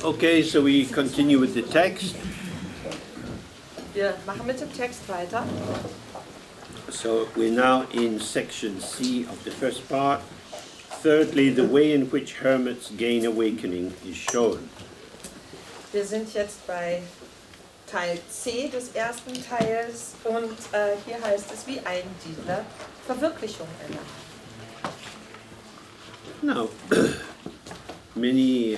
Okay, so we continue with the text. Wir machen mit dem Text weiter. So we're now in section C of the first part. Thirdly, the way in which hermits gain awakening is shown. Wir sind jetzt bei Teil C des ersten Teils und hier heißt es, wie ein Diener Verwirklichung erlangt. Now, many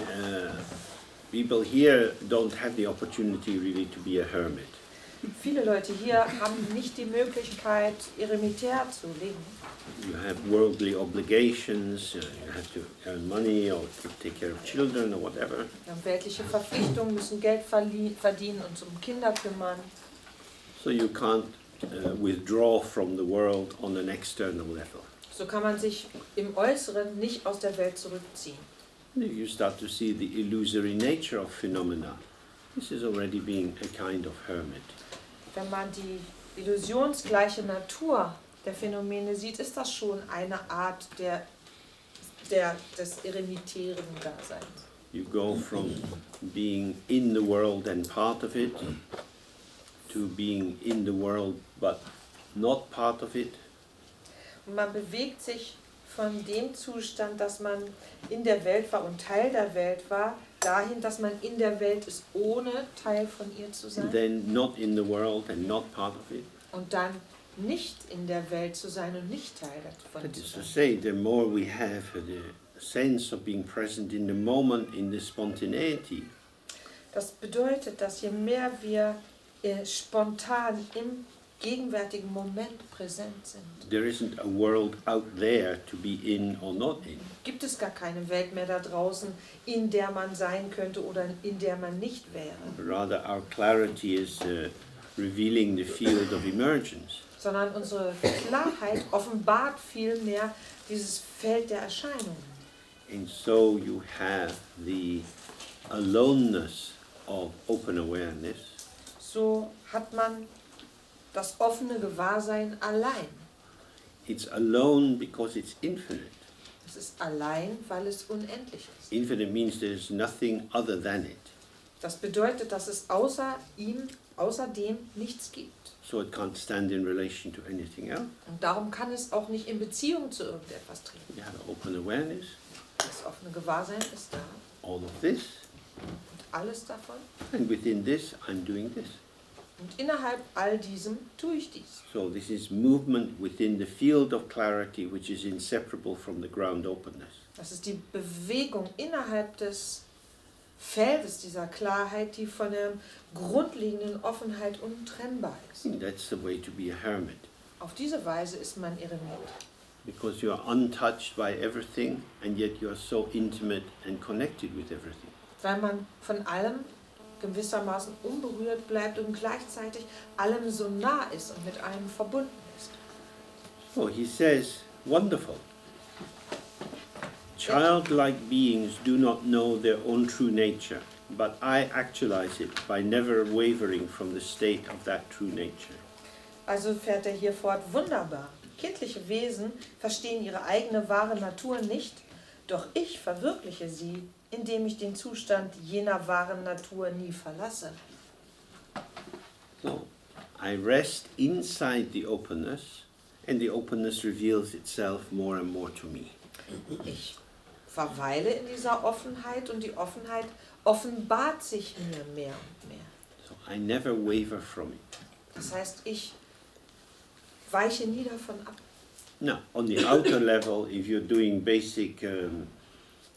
people here don't have the opportunity really to be a hermit. Viele Leute hier haben nicht die Möglichkeit, Eremitär zu leben. You have worldly obligations, you have to earn money or to take care of children or whatever. Wir haben weltliche Verpflichtungen, müssen Geld verdienen und um Kinder kümmern. So you can't withdraw from the world on an external level. So kann man sich im Äußeren nicht aus der Welt zurückziehen. You start to see the illusory nature of phenomena. This is already being a kind of hermit. Wenn man die illusionsgleiche Natur der Phänomene sieht, ist das schon eine Art des eremitären Daseins. You go from being in the world and part of it to being in the world but not part of it. Und man bewegt sich von dem Zustand, dass man in der Welt war und Teil der Welt war, dahin, dass man in der Welt ist, ohne Teil von ihr zu sein. Then not in the world and not part of it. Und dann nicht in der Welt zu sein und nicht Teil davon That zu is to sein. say, the more we have the sense of being present in the moment, in the spontaneity, Das bedeutet, dass je mehr wir spontan im gegenwärtigen Moment präsent sind, there isn't a world out there to be in or not in. gibt es gar keine Welt mehr da draußen, in der man sein könnte oder in der man nicht wäre. Rather, our clarity is revealing the field of emergence. Sondern unsere Klarheit offenbart vielmehr dieses Feld der Erscheinungen. And so you have the aloneness of open awareness, So hat man das offene Gewahrsein allein. it's alone because it's infinite. Es ist allein, weil es unendlich ist. Infinite means there's nothing other than it. Das bedeutet, dass es außer ihm, außerdem nichts gibt. So it can't stand in relation to anything else. Und darum kann es auch nicht in Beziehung zu irgendetwas treten. You have open awareness, Das offene Gewahrsein ist da. all of this, Und alles davon. and within this I'm doing this. Und innerhalb all diesem tue ich dies. So this is movement within the field of clarity which is inseparable from the ground openness. Das ist die Bewegung innerhalb des Feldes dieser Klarheit, die von der grundlegenden Offenheit untrennbar ist. And that's the way to be a hermit. Auf diese Weise ist man Eremit. Because you are untouched by everything and yet you are so intimate and connected with everything. Weil man von allem gewissermaßen unberührt bleibt und gleichzeitig allem so nah ist und mit allem verbunden ist. So he says, wonderful. Childlike beings do not know their own true nature, but I actualize it by never wavering from the state of that true nature. Also fährt er hier fort, wunderbar. Kindliche Wesen verstehen ihre eigene wahre Natur nicht, doch ich verwirkliche sie, indem ich den Zustand jener wahren Natur nie verlasse. So I rest inside the openness, and the openness reveals itself more and more to me. Ich verweile in dieser Offenheit und die Offenheit offenbart sich mir mehr und mehr. So I never waver from it. Das heißt, ich weiche nie davon ab. Now, on the outer level, if you're doing basic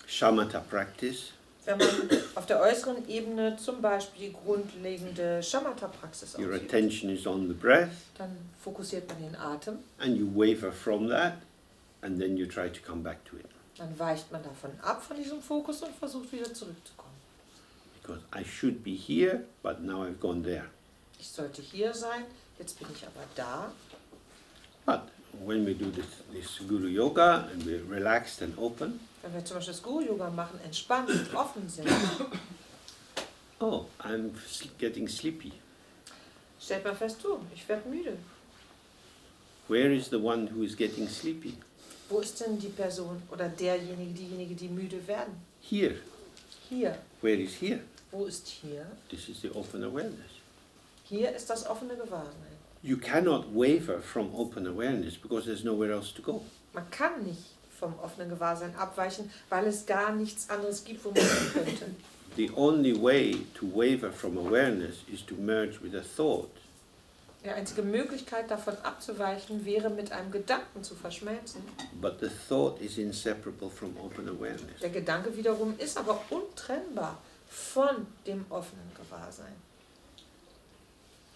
shamatha practice, Wenn man auf der äußeren Ebene zum Beispiel die grundlegende Shamatha-Praxis your ausübt, attention is on the breath, dann fokussiert man den Atem, and you waver from that, and then you try to come back to it. dann weicht man davon ab, von diesem Fokus und versucht wieder zurückzukommen. Because I should be here, but now I've gone there. Ich sollte hier sein, jetzt bin ich aber da. But when we do this Guru Yoga and we're relaxed and open, Wenn wir zum Beispiel das Guru-Yoga machen, entspannt und offen sind, oh, I'm getting sleepy. stellt man fest, ich werde müde. Where is the one who is getting sleepy? Wo ist denn die Person oder diejenige, die müde werden? Here. Hier. Where is here? Wo ist hier? This is the open awareness. Hier ist das offene Gewahrsein. You cannot waver from open awareness because there's nowhere else to go. Man kann nicht vom offenen Gewahrsein abweichen, weil es gar nichts anderes gibt, wo man hin könnte. The only way to waver from awareness is to merge with a thought. Die einzige Möglichkeit, davon abzuweichen, wäre, mit einem Gedanken zu verschmelzen. But the thought is inseparable from open awareness. Der Gedanke wiederum ist aber untrennbar von dem offenen Gewahrsein.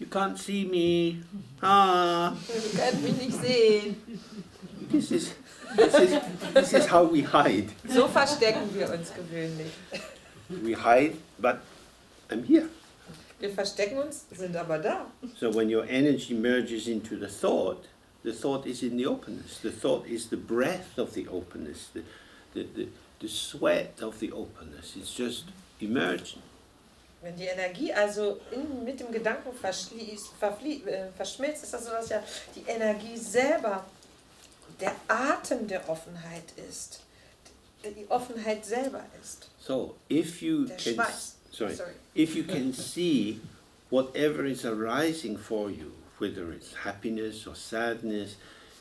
You can't see me. Ah. Du kannst mich nicht sehen. This is how we hide. So verstecken wir uns gewöhnlich. We hide, but I'm here. Wir verstecken uns, sind aber da. So when your energy merges into the thought is in the openness. The thought is the breath of the openness, the sweat of the openness. It's just emerging. Wenn die Energie also mit dem Gedanken verschmilzt, ist das so, dass ja die Energie selber der Atem der Offenheit ist. Die Offenheit selber ist. So if you Der can, Schweiß. if you can see whatever is arising for you, whether it's happiness or sadness,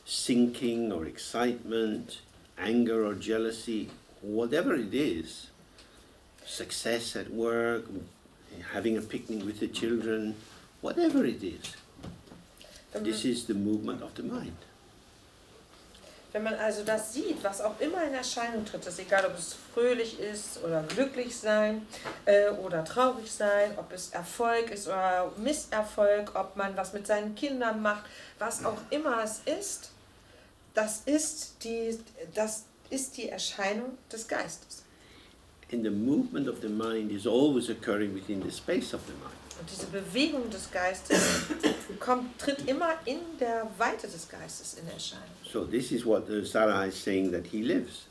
sinking or excitement, anger or jealousy, whatever it is, success at work, having a picnic with the children, whatever it is, this is the movement of the mind. Wenn man also das sieht, was auch immer in Erscheinung tritt, ist egal, ob es fröhlich ist oder glücklich sein oder traurig sein, ob es Erfolg ist oder Misserfolg, ob man was mit seinen Kindern macht, was auch immer es ist, das ist die Erscheinung des Geistes. And the movement of the mind is always occurring within the space of the mind. Und diese Bewegung des Geistes tritt immer in der Weite des Geistes in Erscheinung. So this is what Saraha is saying, that he lives.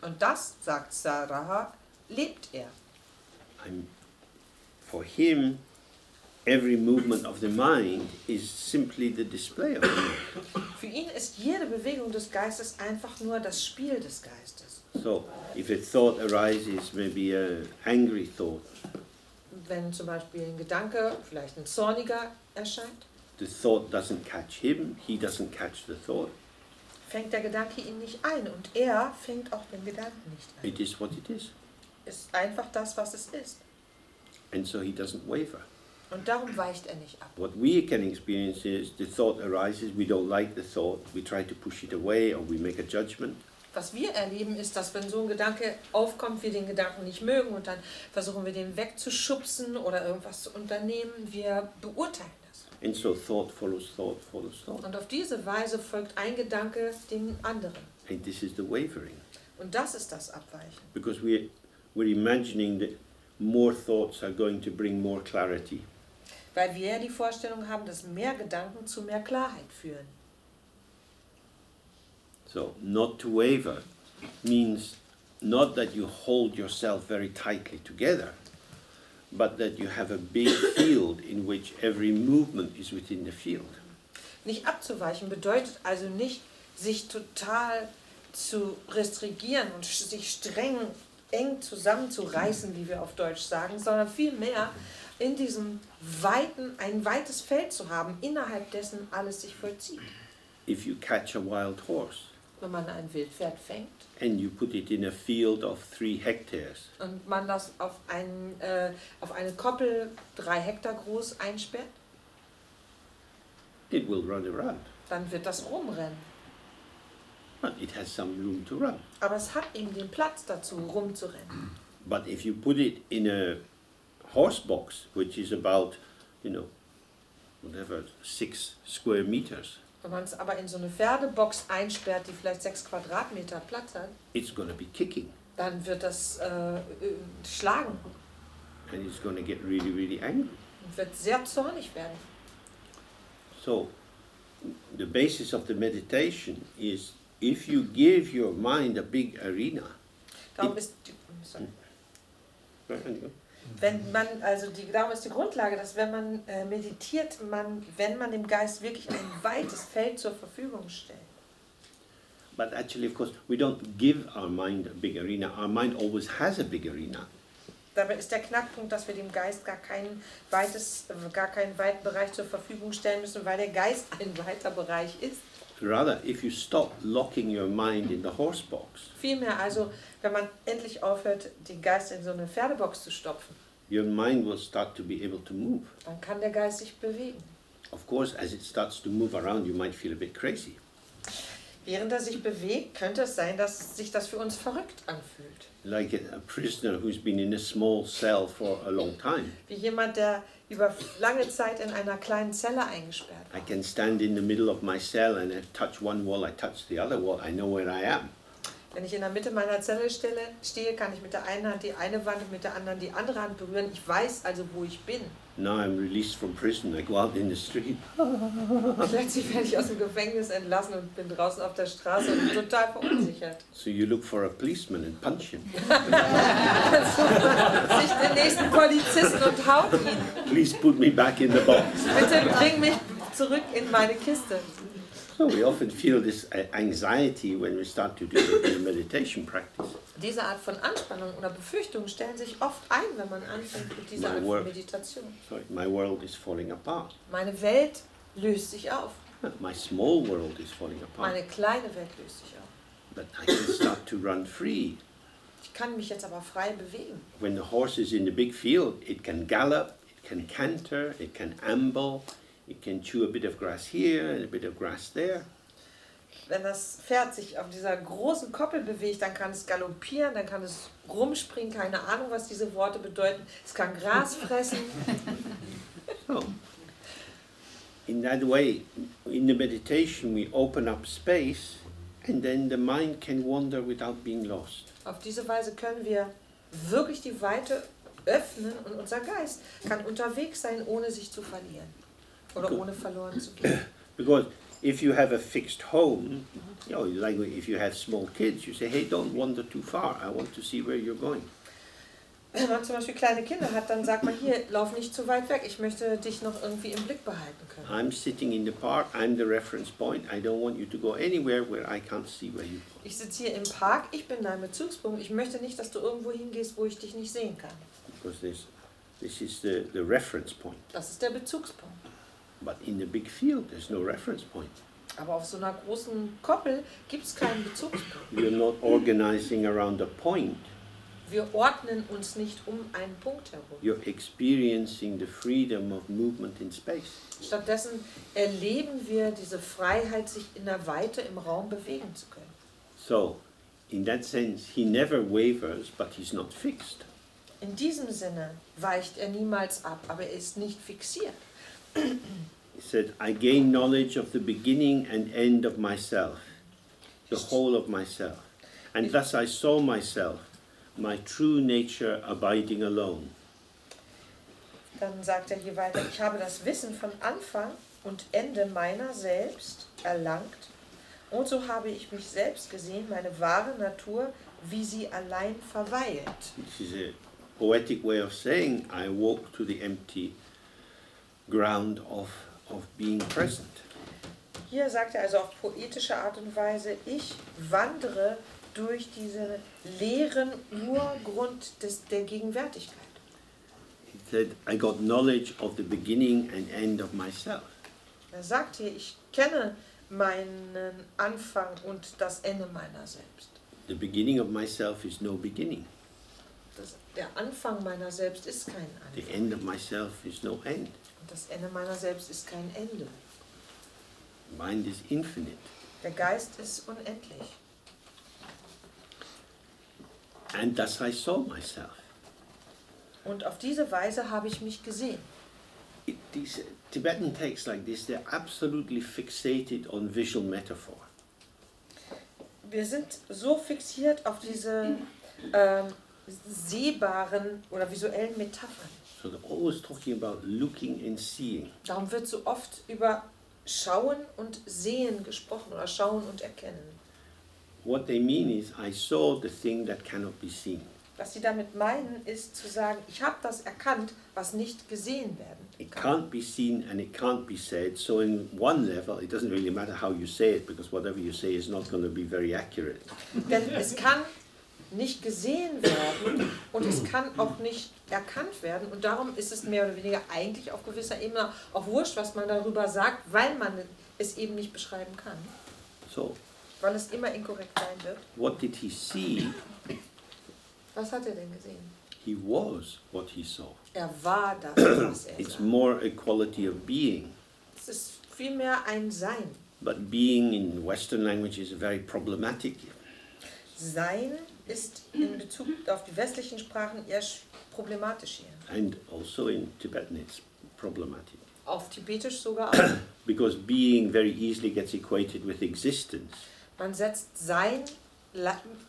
Und das, sagt Saraha, lebt er. For him, every movement of the mind is simply the display of the mind. Für ihn ist jede Bewegung des Geistes einfach nur das Spiel des Geistes. So if a thought arises, maybe an angry thought, Wenn zum Beispiel ein Gedanke, vielleicht ein zorniger, erscheint, the thought doesn't catch him, he doesn't catch the thought. fängt der Gedanke ihn nicht ein und er fängt auch den Gedanken nicht ein. It is what it is. Ist einfach das, was es ist. And so he doesn't waver. Und darum weicht er nicht ab. What we can experience is the thought arises, we don't like the thought, we try to push it away or we make a judgment. Was wir erleben, ist, dass wenn so ein Gedanke aufkommt, wir den Gedanken nicht mögen und dann versuchen wir den wegzuschubsen oder irgendwas zu unternehmen, wir beurteilen das. And so thought follows thought follows thought. Und auf diese Weise folgt ein Gedanke dem anderen. And this is the wavering. Und das ist das Abweichen. Because we're imagining that more thoughts are going to bring more clarity. Weil wir ja die Vorstellung haben, dass mehr Gedanken zu mehr Klarheit führen. So not to waver means not that you hold yourself very tightly together, but that you have a big field in which every movement is within the field. Nicht abzuweichen bedeutet also nicht, sich total zu restringieren und sich streng, eng zusammenzureißen, wie wir auf Deutsch sagen, sondern vielmehr in diesem ein weites Feld zu haben, innerhalb dessen alles sich vollzieht. If you catch a wild horse Wenn man ein Wildpferd fängt and you put it in a field of 3 hectares, und man das auf eine Koppel 3 Hektar groß einsperrt, it will run around. dann wird das rumrennen. But it has some room to run. Aber es hat eben den Platz dazu, rumzurennen. But if you put it in a horse box, which is about, whatever, 6 square meters, Wenn man es aber in so eine Pferdebox einsperrt, die vielleicht 6 Quadratmeter Platz hat, it's going to be kicking. dann wird das schlagen And it's going to get really, really angry. und wird sehr zornig werden. So, the basis of the meditation is if you give your mind a big arena, Darum ist, sorry. Darum ist die Grundlage, dass wenn man meditiert, wenn man dem Geist wirklich ein weites Feld zur Verfügung stellt. But actually, of course, we don't give our mind a big arena. Our mind always has a big arena. Dabei ist der Knackpunkt, dass wir dem Geist gar keinen weiten Bereich zur Verfügung stellen müssen, weil der Geist ein weiter Bereich ist. Rather, if you stop locking your mind in the horse box, Vielmehr also, wenn man endlich aufhört, den Geist in so eine Pferdebox zu stopfen, your mind will start to be able to move. dann kann der Geist sich bewegen. Of course, as it starts to move around, you might feel a bit crazy. Während er sich bewegt, könnte es sein, dass sich das für uns verrückt anfühlt. Like a prisoner who's been in a small cell for a long time. Wie jemand, der über lange Zeit in einer kleinen Zelle eingesperrt war. I can stand in the middle of my cell and I touch one wall, I touch the other wall, I know where I am. Wenn ich in der Mitte meiner Zelle stehe, kann ich mit der einen Hand die eine Wand und mit der anderen die andere Hand berühren. Ich weiß also, wo ich bin. Now I'm released from prison, I go out in the street. Plötzlich werde ich aus dem Gefängnis entlassen und bin draußen auf der Straße und bin total verunsichert. So you look for a policeman and punch him. Sich den nächsten Polizisten und haut ihn. Please put me back in the box. Bitte bring mich zurück in meine Kiste. So we often feel this anxiety when we start to do the meditation practice. Diese Art von Anspannung oder Befürchtung stellen sich oft ein, wenn man anfängt mit dieser Art von Meditation. Sorry, my world is falling apart. Meine Welt löst sich auf. My small world is falling apart. Meine kleine Welt löst sich auf. But I can start to run free. Ich kann mich jetzt aber frei bewegen. When the horse is in the big field, it can gallop, it can canter, it can amble, it can chew a bit of grass here and a bit of grass there. Wenn das Pferd sich auf dieser großen Koppel bewegt, dann kann es galoppieren, dann kann es rumspringen, keine Ahnung, was diese Worte bedeuten. Es kann Gras fressen. So, in that way, in the meditation, we open up space and then the mind can wander without being lost. Auf diese Weise können wir wirklich die Weite öffnen und unser Geist kann unterwegs sein, ohne sich zu verlieren oder ohne verloren zu gehen. Because if you have a fixed home, you know, like if you have small kids, you say, hey, don't wander too far. I want to see where you're going. Wenn man zum Beispiel kleine Kinder hat, dann sagt man, hier, lauf nicht zu weit weg, ich möchte dich noch irgendwie im Blick behalten können. I'm sitting in the park, I'm the reference point. I don't want you to go anywhere where I can't see where you go. Ich sitze hier im Park, ich bin dein Bezugspunkt, ich möchte nicht, dass du irgendwo hingehst, wo ich dich nicht sehen kann. Because this is the reference point. Das ist der Bezugspunkt. But in the big field, there's no reference point. Aber auf so einer großen Koppel gibt es keinen Bezugspunkt. You're not organizing around a point. Wir ordnen uns nicht um einen Punkt herum. You're experiencing the freedom of movement in space. Stattdessen erleben wir diese Freiheit, sich in der Weite im Raum bewegen zu können. So, in that sense, he never wavers, but he's not fixed. In diesem Sinne weicht er niemals ab, aber er ist nicht fixiert. He said, I gain knowledge of the beginning and end of myself, the whole of myself. And thus I saw myself, my true nature abiding alone. Dann sagt er hier weiter, ich habe das Wissen von Anfang und Ende meiner selbst erlangt und so habe ich mich selbst gesehen, meine wahre Natur, wie sie allein verweilt. This is a poetic way of saying, I walk to the empty ground of being present. Hier sagt er also auf poetische Art und Weise, ich wandere durch diesen leeren Urgrund der Gegenwärtigkeit. He said, I got knowledge of the beginning and end of myself. Er sagt hier, ich kenne meinen Anfang und das Ende meiner selbst. The beginning of myself is no beginning. Der Anfang meiner selbst ist kein The Anfang. end of myself is no end. Und das Ende meiner selbst ist kein Ende. Mind is infinite. Der Geist ist unendlich. And thus I saw myself. Und auf diese Weise habe ich mich gesehen. These Tibetan texts like this, they're absolutely fixated on visual metaphor. Wir sind so fixiert auf diese sehbaren oder visuellen Metaphern. So they're always talking about looking and seeing. Darum wird so oft über Schauen und Sehen gesprochen oder Schauen und Erkennen. What they mean is, I saw the thing that cannot be seen. Was sie damit meinen, ist zu sagen, ich habe das erkannt, was nicht gesehen werden It kann. can't be seen and it can't be said. So in one level, it doesn't really matter how you say it, because whatever you say is not going to be very accurate. Denn es kann nicht gesehen werden und es kann auch nicht erkannt werden. Und darum ist es mehr oder weniger eigentlich auf gewisser Ebene auch wurscht, was man darüber sagt, weil man es eben nicht beschreiben kann. So, Weil es immer inkorrekt sein wird. what did he see? Was hat er denn gesehen? He was what he saw. Er war das, was er It's sah. more a quality of being. Es ist vielmehr ein Sein. But being in Western language is very problematic. Sein ist in Bezug auf die westlichen Sprachen eher problematisch hier. And also in Tibetan it's problematic. Auf Tibetisch sogar auch. Because being very easily gets equated with existence. Man setzt Sein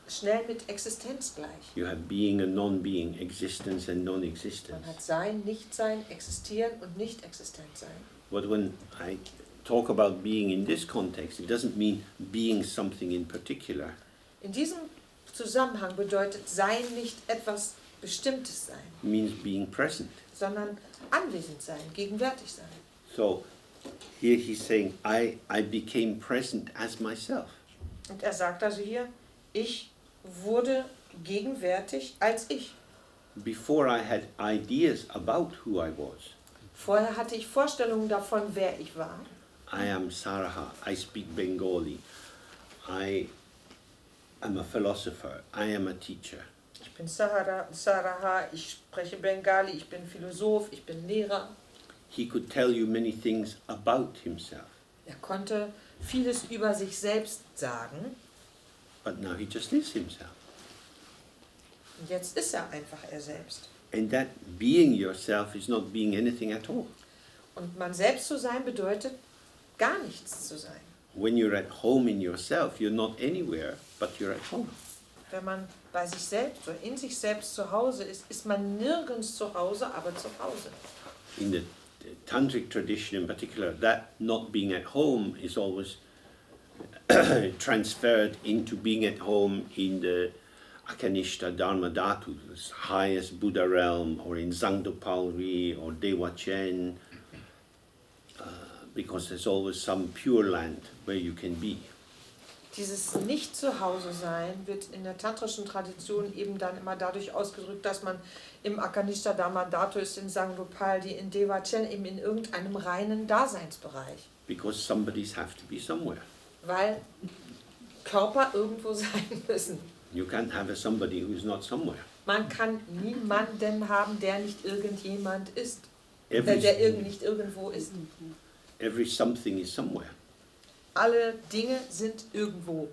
schnell mit Existenz gleich. You have being and non-being, existence and Man non-existence. hat Sein, Nichtsein, Existieren und Nicht-Existent-Sein. But when I talk about being in this context, it doesn't mean being something in particular. In diesem Zusammenhang bedeutet Sein nicht etwas Bestimmtes sein, It means being present. sondern anwesend sein, gegenwärtig sein. So here he's saying, I became present as myself. Und er sagt also hier, ich wurde gegenwärtig als ich. Before I had ideas about who I was. Vorher hatte ich Vorstellungen davon, wer ich war. I am Saraha, I speak Bengali, I am a philosopher, I am a teacher. Ich bin Saraha, ich spreche Bengali, ich bin Philosoph, ich bin Lehrer. He could tell you many things about himself, Er konnte vieles über sich selbst sagen. but now he just is himself. Und jetzt ist er einfach er selbst. And that being yourself is not being anything at all. Und man selbst zu sein bedeutet, gar nichts zu sein. When you're at home in yourself, you're not anywhere, but you're at home. Wenn man bei sich selbst oder in sich selbst zu Hause ist, ist man nirgends zu Hause, aber zu Hause. In the tantric tradition in particular, that not being at home is always transferred into being at home in the Akanishta Dharma Dhatu, the highest Buddha realm, or in Zangdopalri or Dzogchen, because there's always some pure land where you can be. Dieses Nicht-Zuhause-Sein wird in der tantrischen Tradition eben dann immer dadurch ausgedrückt, dass man im Akanishta Dharma Dhatu ist, in Sangdopalri, in Dzogchen, eben in irgendeinem reinen Daseinsbereich. Because somebody's have to be somewhere. Weil Körper irgendwo sein müssen. You can't have a somebody who's not somewhere. Man kann niemanden haben, der nicht irgendjemand ist. Der Every, nicht irgendwo ist. every something is somewhere. Alle Dinge sind irgendwo.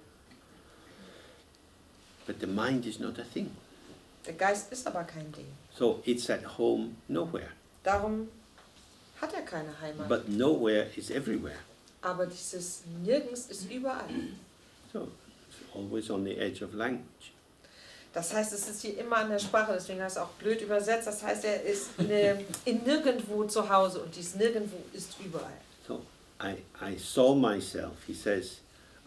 But the mind is not a thing. Der Geist ist aber kein Ding. So it's at home nowhere. Darum hat er keine Heimat. But nowhere is everywhere. Aber dieses Nirgends ist überall. So it's always on the edge of language. Das heißt, es ist hier immer an der Sprache, deswegen heißt es auch blöd übersetzt. Das heißt, er ist in Nirgendwo zu Hause und dieses Nirgendwo ist überall. So I saw myself, he says,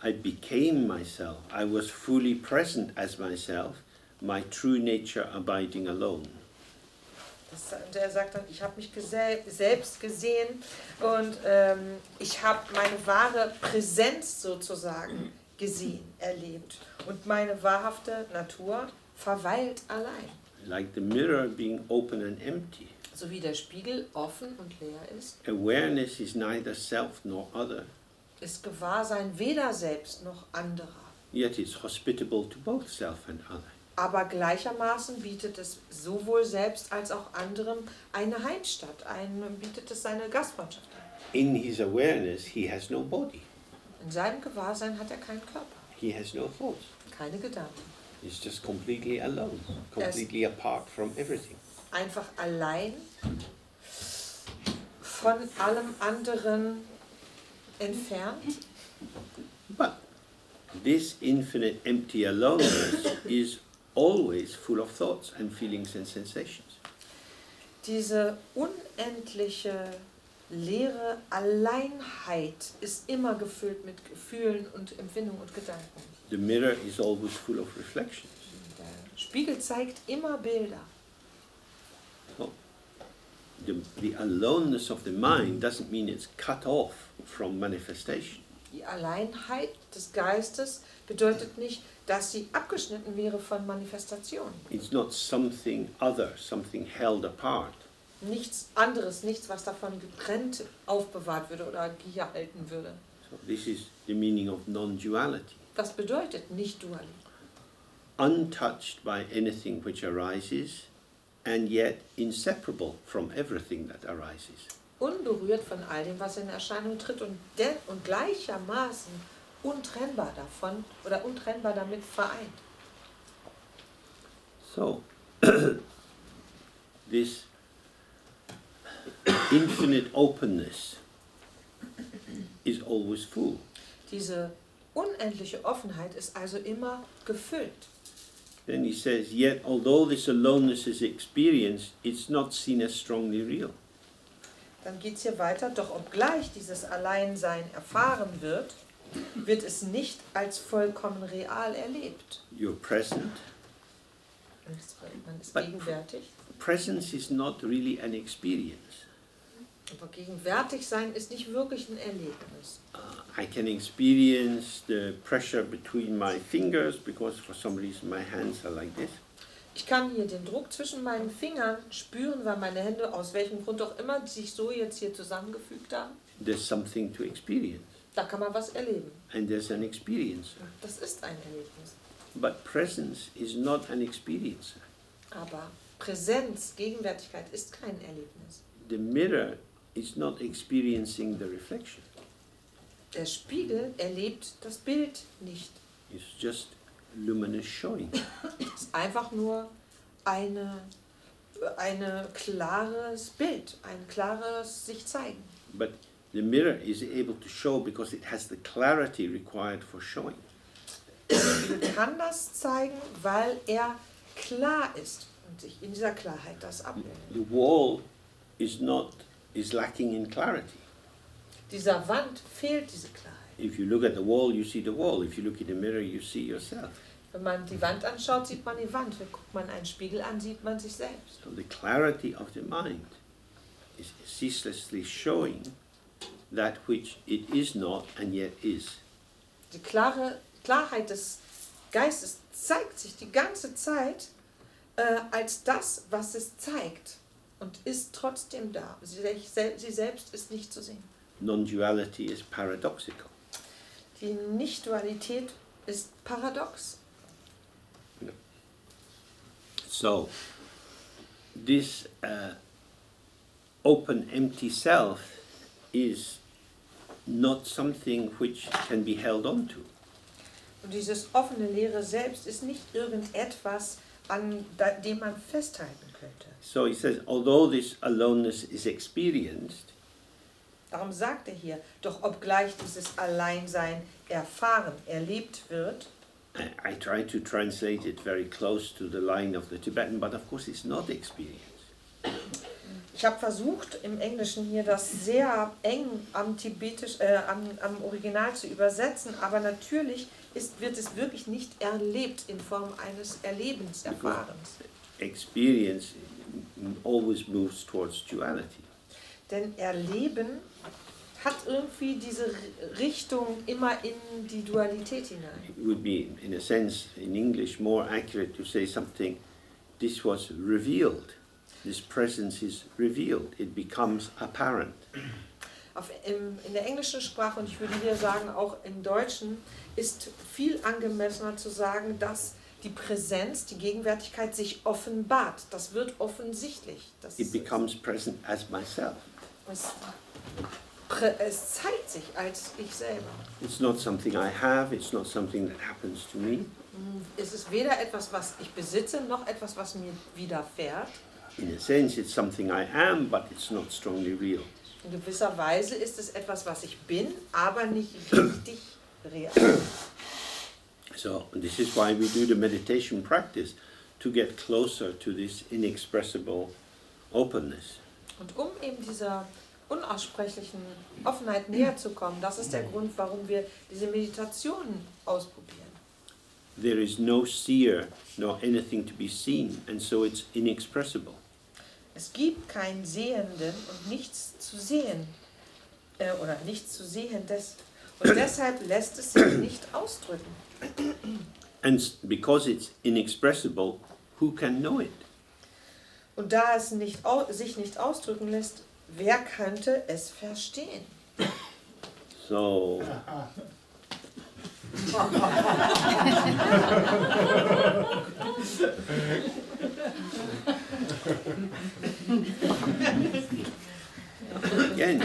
I became myself. I was fully present as myself, my true nature abiding alone. Und er sagt dann, ich habe mich selbst gesehen und ich habe meine wahre Präsenz sozusagen gesehen, erlebt. Und meine wahrhafte Natur verweilt allein. Like the mirror being open and empty. So wie der Spiegel offen und leer ist, Awareness is neither self nor other, ist Gewahrsein weder selbst noch anderer. yet it's hospitable to both self and other. Aber gleichermaßen bietet es sowohl selbst als auch anderem eine Heimstatt, bietet es seine Gastfreundschaft an. In his awareness, he has no body, In seinem Gewahrsein hat er keinen Körper, he has no thoughts. keine Gedanken. He's just completely alone, completely apart from everything. Einfach allein von allem anderen entfernt. But this infinite empty aloneness is always full of thoughts and feelings and sensations. Diese unendliche leere Alleinheit ist immer gefüllt mit Gefühlen und Empfindungen und Gedanken. The mirror is always full of reflections. Der Spiegel zeigt immer Bilder. So, the aloneness of the mind doesn't mean it's cut off from manifestation. Die Alleinheit des Geistes bedeutet nicht, dass sie abgeschnitten wäre von Manifestation. It's not something other, something held apart. Nichts anderes, nichts, was davon getrennt aufbewahrt würde oder gehalten würde. So this is the meaning of non-duality. Das bedeutet Nicht-Dualität. Untouched by anything which arises, and yet inseparable from everything that arises. Unberührt von all dem, was in Erscheinung tritt und gleichermaßen untrennbar davon oder untrennbar damit vereint. So, this infinite openness is always full. Diese unendliche Offenheit ist also immer gefüllt. Then he says, yet although this aloneness is experienced, it's not seen as strongly real. Dann geht es hier weiter, doch obgleich dieses Alleinsein erfahren wird, wird es nicht als vollkommen real erlebt. You're present. Man ist But gegenwärtig. Presence is not really an experience. Aber gegenwärtig sein ist nicht wirklich ein Erlebnis. I can experience the pressure between my fingers because for some reason my hands are like this. Ich kann hier den Druck zwischen meinen Fingern spüren, weil meine Hände aus welchem Grund auch immer sich so jetzt hier zusammengefügt haben. There's something to experience. Da kann man was erleben. And there's an experiencer. Das ist ein Erlebnis. But presence is not an experiencer. Aber Präsenz, Gegenwärtigkeit ist kein Erlebnis. The mirror is not experiencing the reflection. Der Spiegel erlebt das Bild nicht. It's just luminous showing. Es ist einfach nur ein klares Bild, ein klares sich zeigen. But the mirror is able to show because it has the clarity required for showing. Der Spiegel kann das zeigen, weil er klar ist und sich in dieser Klarheit das abbildet. The wall is lacking in clarity. Dieser Wand fehlt diese Klarheit. If you look at the wall, you see the wall. If you look in the mirror, you see yourself. Wenn man die Wand anschaut, sieht man die Wand. Wenn guckt man einen Spiegel an, sieht man sich selbst. So the clarity of the mind is ceaselessly showing that which it is not and yet is. Die Klarheit des Geistes zeigt sich die ganze Zeit als das, was es zeigt und ist trotzdem da. Sie selbst ist nicht zu sehen. Non-duality is paradoxical. Die Nicht-Dualität ist paradox. So, this open, empty self is not something which can be held on to. Und dieses offene, leere Selbst ist nicht irgendetwas, an dem man festhalten könnte. So he says, although this aloneness is experienced, Darum sagt er hier, doch obgleich dieses Alleinsein erfahren, erlebt wird, I try to translate it very close to the line of the Tibetan, but of course it's not experience. ich habe versucht, im Englischen hier das sehr eng am Original zu übersetzen, aber natürlich wird es wirklich nicht erlebt in Form eines Erlebens, Erfahrens. Experience always moves towards duality. Denn Erleben hat irgendwie diese Richtung immer in die Dualität hinein. It would be, in a sense, in English, more accurate to say something, this was revealed. This presence is revealed. It becomes apparent. In der englischen Sprache, und ich würde hier sagen auch im Deutschen, ist viel angemessener zu sagen, dass die Präsenz, die Gegenwärtigkeit sich offenbart. Das wird offensichtlich. It becomes present as myself. Es zeigt sich als ich selber. It's not something I have, it's not something that happens to me. Es ist weder etwas, was ich besitze, noch etwas, was mir widerfährt. In a sense, it's something I am, but it's not strongly real. In gewisser Weise ist es etwas, was ich bin, aber nicht richtig real. So, and this is why we do the meditation practice, to get closer to this inexpressible openness. Und um eben dieser unaussprechlichen Offenheit näher zu kommen, das ist der Grund, warum wir diese Meditationen ausprobieren. there is no seer nor anything to be seen, and so it's inexpressible. Es gibt keinen Sehenden und nichts zu sehen, oder nichts zu Sehendes. Und deshalb lässt es sich nicht ausdrücken. And because it's inexpressible, who can know it? Und da es sich nicht ausdrücken lässt, wer könnte es verstehen? So, again,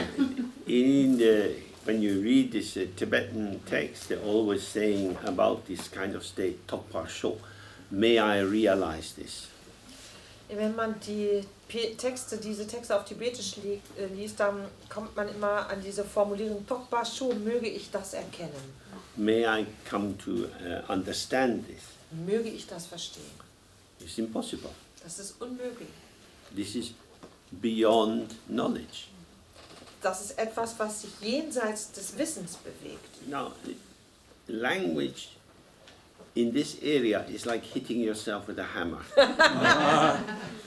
when you read this Tibetan text, they're always saying about this kind of state, Tokpa Sho, may I realize this? Wenn man diese Texte auf Tibetisch liest, dann kommt man immer an diese Formulierung Tokpa Sho, möge ich das erkennen. May I come to understand this? Möge ich das verstehen. It's impossible. Das ist unmöglich. This is beyond knowledge. Das ist etwas, was sich jenseits des Wissens bewegt. Now, language in this area is like hitting yourself with a hammer.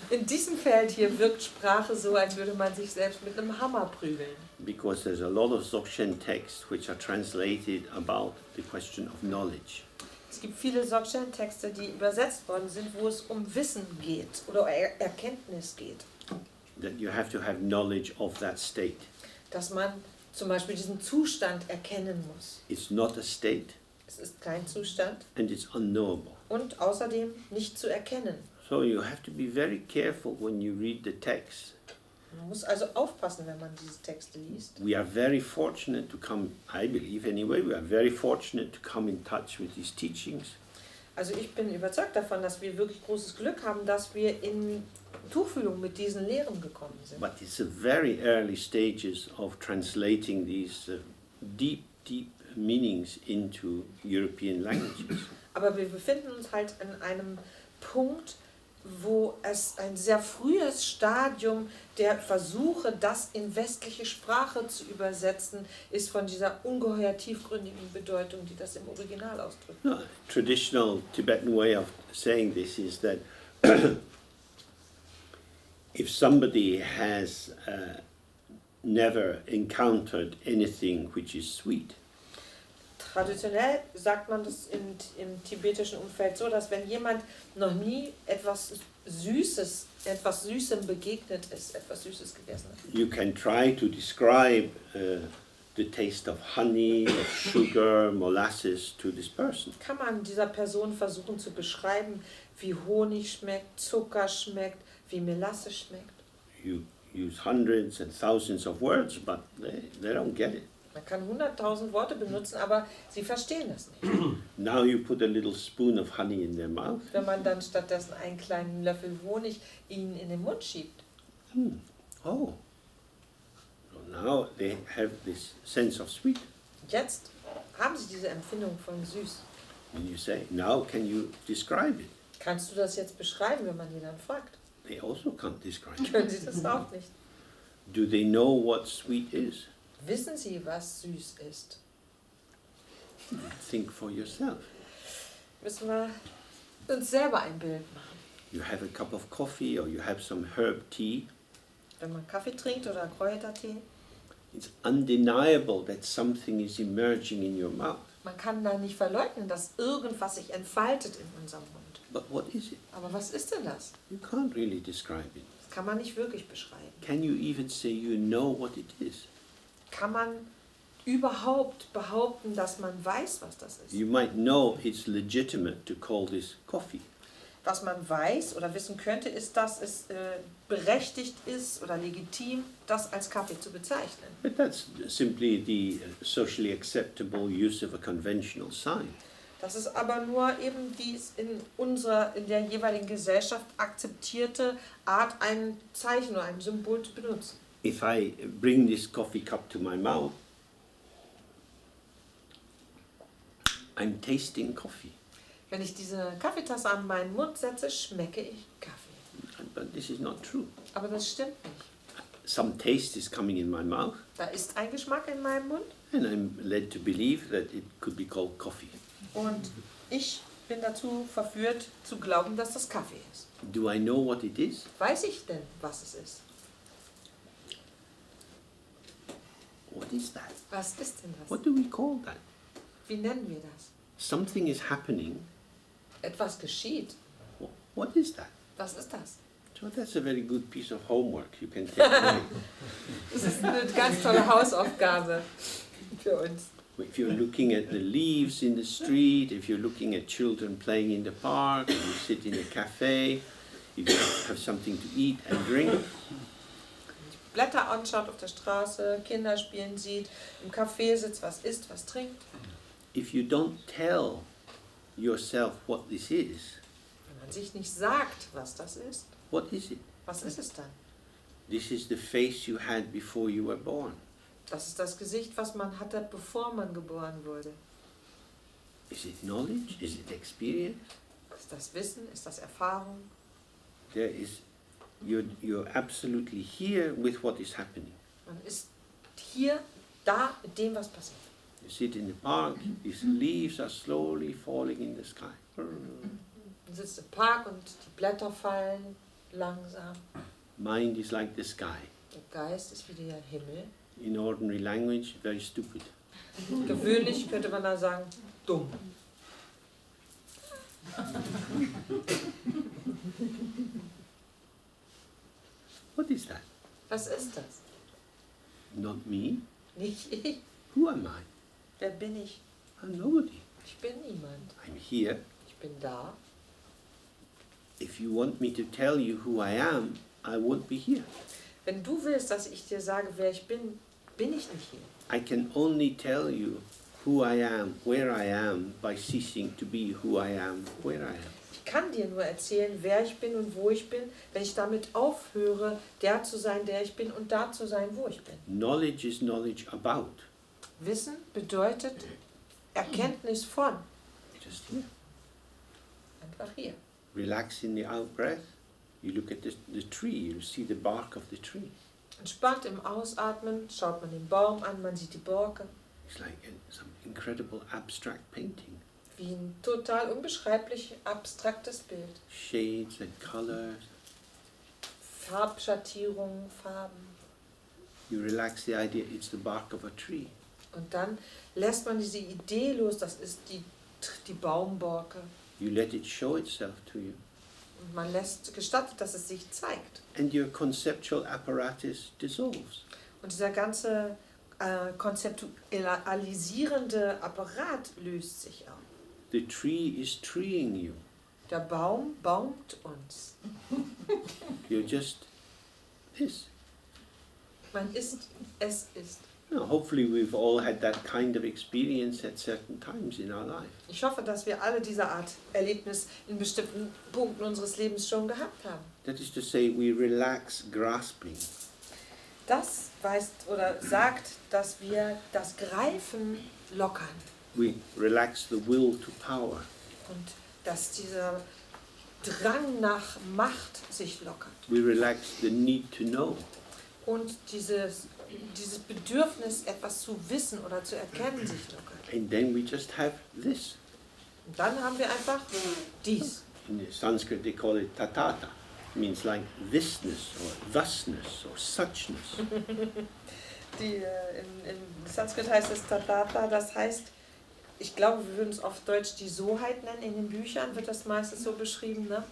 In diesem Feld hier wirkt Sprache so, als würde man sich selbst mit einem Hammer prügeln. Because there's a lot of Dzogchen texts which are translated about the question of knowledge. Es gibt viele Dzogchen-Texte, die übersetzt worden sind, wo es um Wissen geht oder Erkenntnis geht. That you have to have knowledge of that state. Dass man zum Beispiel diesen Zustand erkennen muss. It's not a state Es ist kein Zustand and it's unknowable. und außerdem nicht zu erkennen. So you have to be very careful when you read the text. Man muss also aufpassen, wenn man diese Texte liest. We are very fortunate to come, I believe anyway, we are very fortunate to come in touch with these teachings. Also ich bin überzeugt davon, dass wir wirklich großes Glück haben, dass wir in Tuchfühlung mit diesen Lehren gekommen sind. But it's the very early stages of translating these deep meanings into European languages. Aber wir befinden uns halt an einem Punkt, wo es ein sehr frühes Stadium der Versuche, das in westliche Sprache zu übersetzen, ist von dieser ungeheuer tiefgründigen Bedeutung, die das im Original ausdrückt. No, traditional Tibetan way of saying this is that if somebody has never encountered anything which is sweet, Traditionell sagt man das im tibetischen Umfeld so, dass wenn jemand noch nie etwas Süßem begegnet ist, etwas Süßes gegessen hat, you can try to describe the taste of honey, of sugar, molasses to this person. kann man dieser Person versuchen zu beschreiben, wie Honig schmeckt, Zucker schmeckt, wie Melasse schmeckt. You use hundreds and thousands of words, but they don't get it. Man kann 100.000 Worte benutzen, aber sie verstehen das nicht. Now you put a little spoon of honey in their mouth. Wenn man dann stattdessen einen kleinen Löffel Honig ihnen in den Mund schiebt. Oh. So now they have this sense of sweet. Jetzt haben sie diese Empfindung von süß. And you say, now can you describe it? Kannst du das jetzt beschreiben, wenn man die dann fragt? They also can't describe it. Können sie das auch nicht. Do they know what sweet is? Wissen sie, was süß ist? Think for yourself. Müssen wir uns selber ein Bild machen. You have a cup of coffee or you have some herb tea. Wenn man Kaffee trinkt oder Kräutertee, It's undeniable that something is emerging in your mouth. man kann da nicht verleugnen, dass irgendwas sich entfaltet in unserem Mund. But what is it? Aber was ist denn das? You can't really describe it. Das kann man nicht wirklich beschreiben. Can you even say you know what it is? Kann man überhaupt behaupten, dass man weiß, was das ist? You might know it's legitimate to call this coffee. Was man weiß oder wissen könnte, ist, dass es berechtigt ist oder legitim, das als Kaffee zu bezeichnen. But that's simply the socially acceptable use of a conventional sign. Das ist aber nur eben die in der jeweiligen Gesellschaft akzeptierte Art, ein Zeichen oder ein Symbol zu benutzen. If I bring this coffee cup to my mouth, I'm tasting coffee. Wenn ich diese Kaffeetasse an meinen Mund setze, schmecke ich Kaffee. But this is not true. Aber das stimmt nicht. Some taste is coming in my mouth, Da ist ein Geschmack in meinem Mund and I'm led to believe that it could be called coffee. und ich bin dazu verführt zu glauben, dass das Kaffee ist. Do I know what it is? Weiß ich denn, was es ist? What is that? Was ist denn das? What do we call that? Wie nennen wir das? Something is happening. Etwas geschieht. What is that? Was ist das? So that's a very good piece of homework you can take away. Das ist eine ganz tolle Hausaufgabe für uns. If you're looking at the leaves in the street, if you're looking at children playing in the park, if you sit in a cafe, if you have something to eat and drink, Blätter anschaut auf der Straße, Kinder spielen sieht, im Café sitzt, was isst, was trinkt. if you don't tell yourself what this is, Wenn man sich nicht sagt, was das ist, what is it? was ist es dann? This is the face you had before you were born. Das ist das Gesicht, was man hatte, bevor man geboren wurde. Is it knowledge? Is it experience? Ist das Wissen? Ist das Erfahrung? You're absolutely here with what is happening. Man ist hier, da, mit dem, was passiert. You sit in the park, these leaves are slowly falling in the sky. Man sitzt im Park und die Blätter fallen langsam. Mind is like the sky. Der Geist ist wie der Himmel. In ordinary language, very stupid. Gewöhnlich könnte man da sagen, dumm. What is that? Was ist das? Not me. Nicht ich. Who am I? Wer bin ich? I'm nobody. Ich bin niemand. I'm here. Ich bin da. If you want me to tell you who I am, I won't be here. Wenn du willst, dass ich dir sage, wer ich bin, bin ich nicht hier. I can only tell you who I am, where I am, by ceasing to be who I am, where I am. Ich kann dir nur erzählen, wer ich bin und wo ich bin, wenn ich damit aufhöre, der zu sein, der ich bin und da zu sein, wo ich bin. Knowledge is knowledge about. Wissen bedeutet Erkenntnis von. Just here. Einfach hier. Relax in the out-breath. You look at the tree, you see the bark of the tree. Entspannt im Ausatmen, schaut man den Baum an, man sieht die Borke. It's like some incredible abstract painting. Wie ein total unbeschreiblich abstraktes Bild. Shades and colors. Farbschattierungen, Farben. You relax the idea it's the bark of a tree. Und dann lässt man diese Idee los, das ist die Baumborke. You let it show itself to you. Und man gestattet, dass es sich zeigt. And your conceptual apparatus dissolves. Und dieser ganze konzeptualisierende Apparat löst sich auf. The tree is treeing you. Der Baum baumt uns. You're just this. Man ist, es ist. Now, hopefully we've all had that kind of experience at certain times in our life. Ich hoffe, dass wir alle diese Art Erlebnis in bestimmten Punkten unseres Lebens schon gehabt haben. That is to say, we relax grasping. Das weist oder sagt, dass wir das Greifen lockern We relax the will to power. und dass dieser Drang nach Macht sich lockert We relax the need to know. und dieses Bedürfnis, etwas zu wissen oder zu erkennen, sich lockert. And then we just have this. Und dann haben wir einfach dies. In Sanskrit they call it tatata. It means like thisness or thusness or suchness. In Sanskrit heißt es Tathata, das heißt, ich glaube, wir würden es auf Deutsch die Soheit nennen. In den Büchern wird das meistens so beschrieben, ne?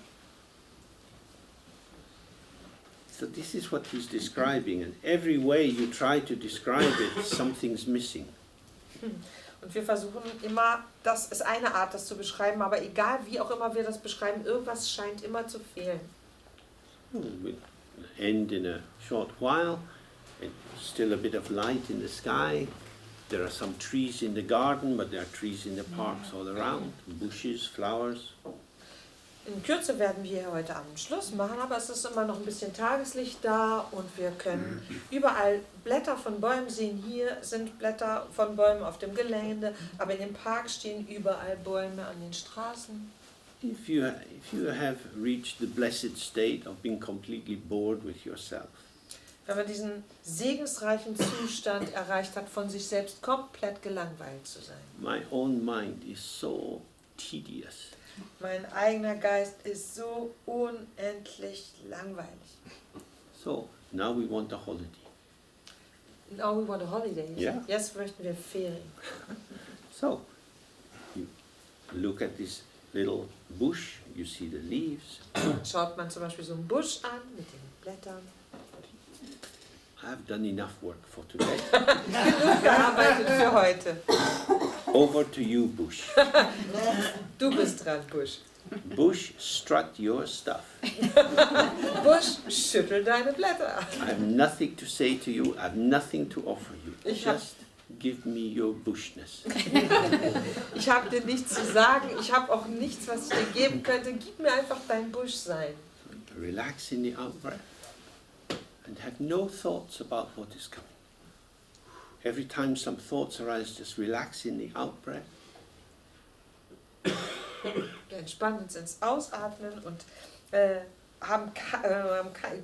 So this is what he's describing, and every way you try to describe it, something's missing. Und wir versuchen immer, das ist eine Art, das zu beschreiben, aber egal wie auch immer wir das beschreiben, irgendwas scheint immer zu fehlen. We'll end in a short while, and still a bit of light in the sky. There are some trees in the garden, but there are trees in the parks all around, bushes, flowers. In Kürze werden wir heute Abend Schluss machen, aber es ist immer noch ein bisschen Tageslicht da und wir können überall Blätter von Bäumen sehen. Hier sind Blätter von Bäumen auf dem Gelände, aber in dem Park stehen überall Bäume an den Straßen. If you have reached the blessed state of being completely bored with yourself, Wenn man diesen segensreichen Zustand erreicht hat, von sich selbst komplett gelangweilt zu sein. my own mind is so tedious. Mein eigener Geist ist so unendlich langweilig. So now we want a holiday. Now we want a holiday. Ja. Jetzt möchten wir Ferien. So you look at this little bush, you see the leaves. Schaut man zum Beispiel so einen Busch an mit den Blättern. I've done enough work for today. Genug gearbeitet für heute. Over to you, bush. Du bist dran, Busch. Bush, strut your stuff. Busch, schüttel deine Blätter. I have nothing to say to you. I have nothing to offer you. Ich hab- Just give me your bushness. Ich habe dir nichts zu sagen. Ich habe auch nichts, was ich dir geben könnte. Gib mir einfach dein Buschsein. Relax in the out-breath and have no thoughts about what is coming. Every time some thoughts arise, just relax in the out-breath. Wir entspannen uns ins Ausatmen und haben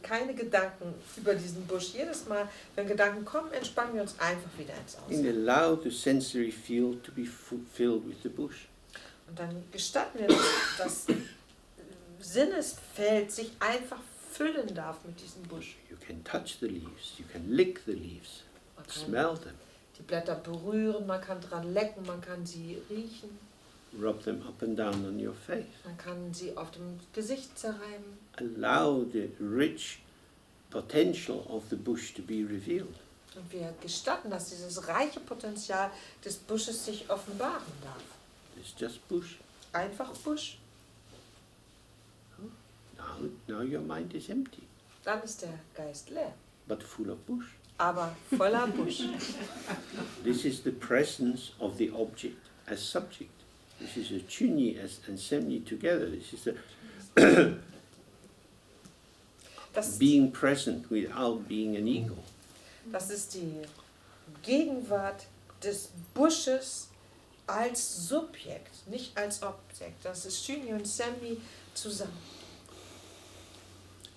keine Gedanken über diesen Busch. Jedes Mal, wenn Gedanken kommen, entspannen wir uns einfach wieder ins And Ausatmen. allow the sensory field to be filled with the bush. Und dann gestatten wir, dass das Sinnesfeld sich einfach füllen darf mit diesem Busch. You can touch the leaves, you can lick the leaves, Man kann smell them, die Blätter berühren, man kann dran lecken, man kann sie riechen, rub them up and down on your face. man kann sie auf dem Gesicht zerreiben. Allow the rich potential of the bush to be revealed. Und wir gestatten, dass dieses reiche Potenzial des Busches sich offenbaren darf. It's just bush. Einfach Busch. Now your mind is empty, Dann ist der Geist leer, but full of bush. aber voller Busch. This is the presence of the object as subject. This is a chunyi and semni together. This is the Das, being present without being an ego. das ist die Gegenwart des Busches als Subjekt, nicht als Objekt. Das ist Shunyi und Semni zusammen.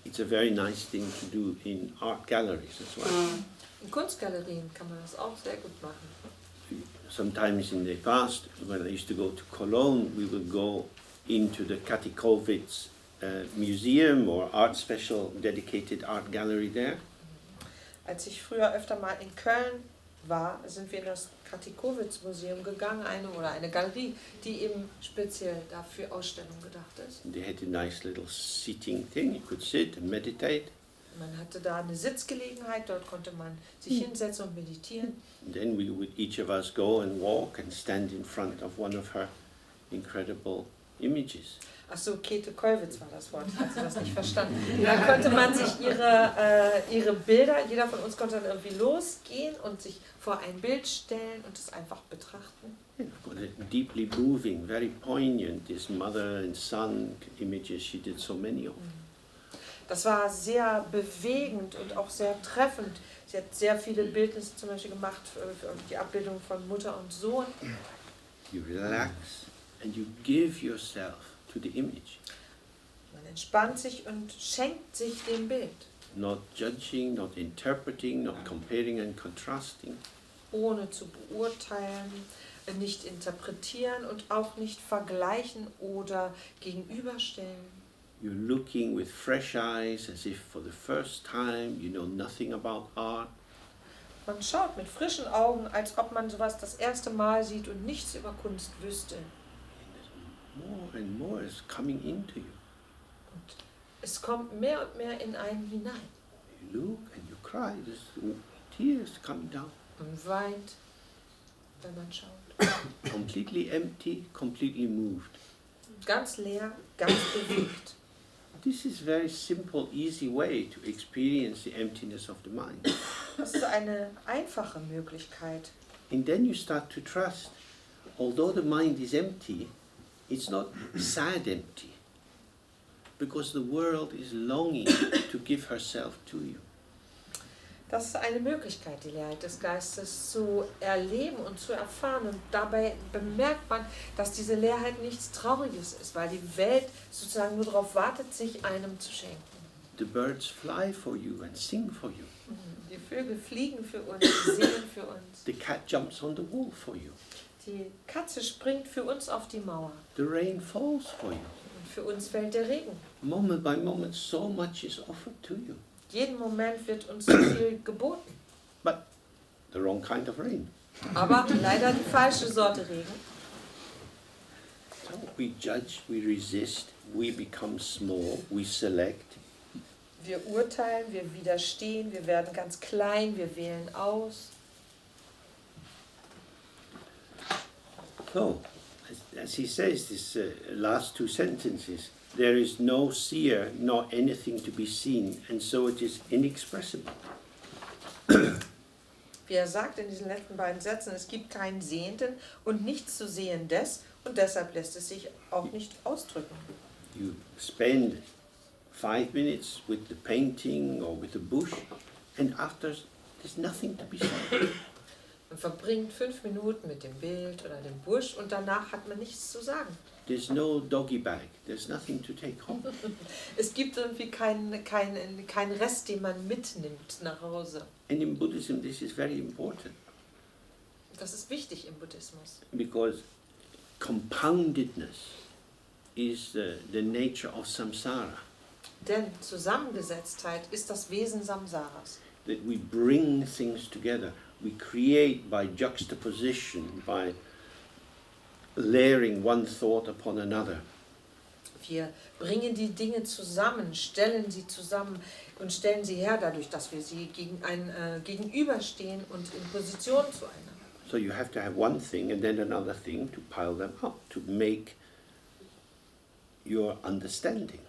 It's a very nice thing to do in art galleries as well. In Kunstgalerien kann man das auch sehr gut machen. Sometimes in the past, when I used to go to Cologne, we would go into the Katikowitz museum or art special dedicated art gallery there. Als ich früher öfter mal in Köln war, sind wir in das Katikowitz-Museum gegangen, eine Galerie, die eben speziell dafür Ausstellungen gedacht ist. They had a nice little seating thing. You could sit and meditate. Man hatte da eine Sitzgelegenheit, dort konnte man sich hinsetzen und meditieren. And then we would each of us go and walk and stand in front of one of her incredible images. Achso, Käthe Kollwitz war das Wort, ich hatte das nicht verstanden. Da konnte man sich ihre Bilder, jeder von uns konnte dann irgendwie losgehen und sich vor ein Bild stellen und es einfach betrachten. Deeply moving, very poignant, these mother and son images, she did so many of. Das war sehr bewegend und auch sehr treffend. Sie hat sehr viele Bildnisse zum Beispiel gemacht für die Abbildung von Mutter und Sohn. You relax and you give yourself to the image. Man entspannt sich und schenkt sich dem Bild, Not judging, not interpreting, not comparing and contrasting. ohne zu beurteilen, nicht interpretieren und auch nicht vergleichen oder gegenüberstellen. You're looking with fresh eyes as if for the first time you know nothing about art. Man schaut mit frischen Augen, als ob man sowas das erste Mal sieht und nichts über Kunst wüsste. More and more is coming into you. Und es kommt mehr und mehr in einen hinein. You look and you cry. There's tears coming down. Man weint, wenn man schaut. Completely empty, completely moved. Ganz leer, ganz bewegt. This is a very simple, easy way to experience the emptiness of the mind. Das ist eine einfache Möglichkeit. And then you start to trust. Although the mind is empty, it's not sad empty. Because the world is longing to give herself to you. Das ist eine Möglichkeit, die Leerheit des Geistes zu erleben und zu erfahren. Und dabei bemerkt man, dass diese Leerheit nichts Trauriges ist, weil die Welt sozusagen nur darauf wartet, sich einem zu schenken. The birds fly for you and sing for you. Die Vögel fliegen für uns, singen für uns. The cat jumps on the wall for you. Die Katze springt für uns auf die Mauer. The rain falls for you. Und für uns fällt der Regen. Moment by moment, so much is offered to you. Jeden Moment wird uns so viel geboten. But the wrong kind of rain. Aber leider die falsche Sorte Regen. So we judge, we resist, we become small, we select. Wir urteilen, wir widerstehen, wir werden ganz klein, wir wählen aus. So, as he says, this last two sentences, there is no seer, nor anything to be seen, and so it is inexpressible. Wie er sagt in diesen letzten beiden Sätzen, es gibt keinen Sehenden und nichts zu Sehendes und deshalb lässt es sich auch nicht ausdrücken. You spend 5 minutes with the painting or with the bush, and after there's nothing to be seen. Man verbringt 5 Minuten mit dem Bild oder dem Busch und danach hat man nichts zu sagen. There's no doggy bag, there's nothing to take home. Es gibt irgendwie keinen Rest, den man mitnimmt nach Hause. And in Buddhism this is very important, Das ist wichtig im Buddhismus. because compoundedness is the nature of samsara. Denn Zusammengesetztheit ist das Wesen Samsaras. That we bring things together, we create by juxtaposition, by layering one thought upon another. Wir bringen die Dinge zusammen, stellen sie zusammen und stellen sie her dadurch, dass wir sie gegenüberstehen und in Position zueinander. So you have to have one thing and then another thing to pile them up, to make your understanding.